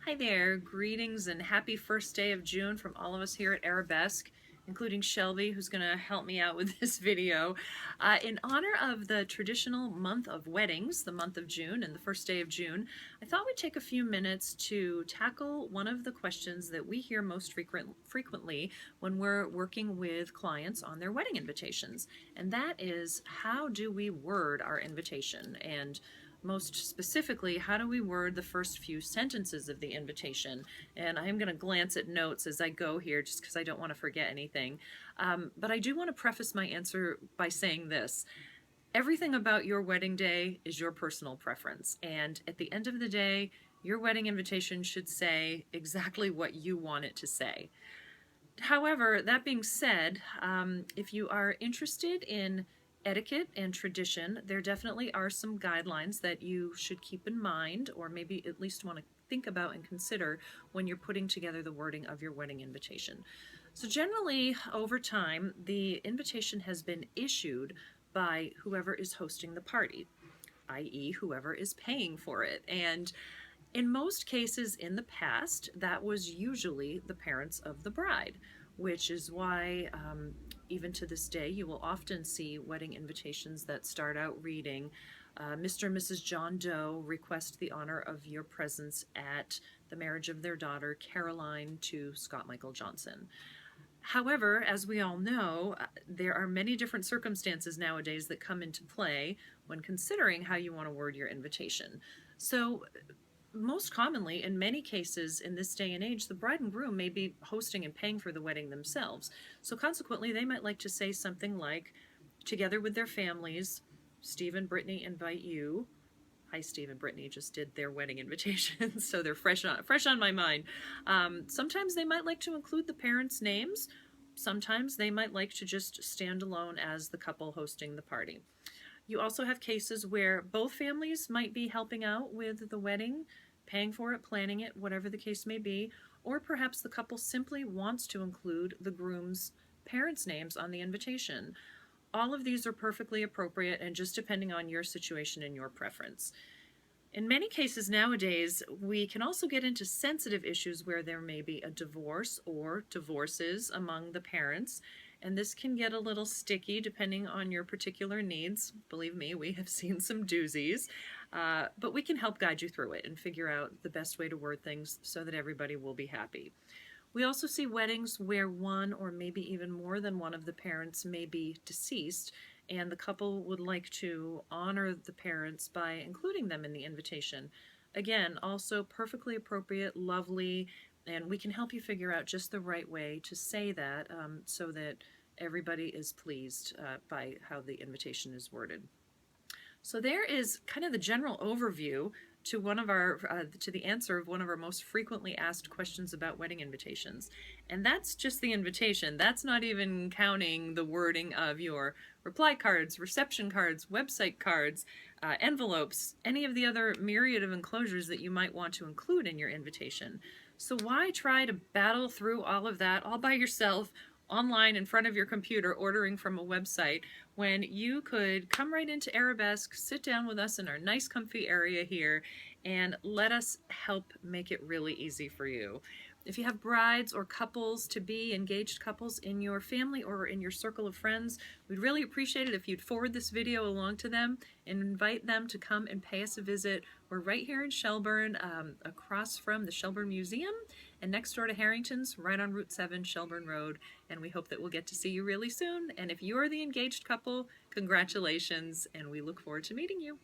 Hi there, greetings and happy first day of June from all of us here at Arabesque, including Shelby, who's going to help me out with this video. In honor of the traditional month of weddings, the month of June and the first day of June, I thought we'd take a few minutes to tackle one of the questions that we hear most frequently when we're working with clients on their wedding invitations. And that is, how do we word our invitation? And most specifically, how do we word the first few sentences of the invitation? And I am going to glance at notes as I go here just because I don't want to forget anything. But I do want to preface my answer by saying this. Everything about your wedding day is your personal preference. And at the end of the day, your wedding invitation should say exactly what you want it to say. However, that being said, if you are interested in etiquette and tradition, there definitely are some guidelines that you should keep in mind, or maybe at least want to think about and consider when you're putting together the wording of your wedding invitation. So generally, over time, the invitation has been issued by whoever is hosting the party, i.e. whoever is paying for it. And in most cases in the past, that was usually the parents of the bride, which is why even to this day, you will often see wedding invitations that start out reading, Mr. and Mrs. John Doe request the honor of your presence at the marriage of their daughter, Caroline, to Scott Michael Johnson. However, as we all know, there are many different circumstances nowadays that come into play when considering how you want to word your invitation. So most commonly, in many cases in this day and age, the bride and groom may be hosting and paying for the wedding themselves. So consequently, they might like to say something like, together with their families, Steve and Brittany invite you. Hi, Steve and Brittany just did their wedding invitation, so they're fresh on my mind. Sometimes they might like to include the parents' names. Sometimes they might like to just stand alone as the couple hosting the party. You also have cases where both families might be helping out with the wedding, paying for it, planning it, whatever the case may be, or perhaps the couple simply wants to include the groom's parents' names on the invitation. All of these are perfectly appropriate and just depending on your situation and your preference. In many cases nowadays, we can also get into sensitive issues where there may be a divorce or divorces among the parents, and this can get a little sticky depending on your particular needs. Believe me, we have seen some doozies, but we can help guide you through it and figure out the best way to word things so that everybody will be happy. We also see weddings where one or maybe even more than one of the parents may be deceased, and the couple would like to honor the parents by including them in the invitation. Again, also perfectly appropriate, lovely, and we can help you figure out just the right way to say that so that everybody is pleased by how the invitation is worded. So there is kind of the general overview to to the answer of one of our most frequently asked questions about wedding invitations. And that's just the invitation. That's not even counting the wording of your reply cards, reception cards, website cards, envelopes, any of the other myriad of enclosures that you might want to include in your invitation. So why try to battle through all of that all by yourself online in front of your computer ordering from a website when you could come right into Arabesque, sit down with us in our nice comfy area here, and let us help make it really easy for you. If you have brides or couples to be, engaged couples in your family or in your circle of friends, we'd really appreciate it if you'd forward this video along to them and invite them to come and pay us a visit. We're right here in Shelburne, across from the Shelburne Museum and next door to Harrington's, right on Route 7, Shelburne Road, and we hope that we'll get to see you really soon. And if you are the engaged couple, congratulations, and we look forward to meeting you.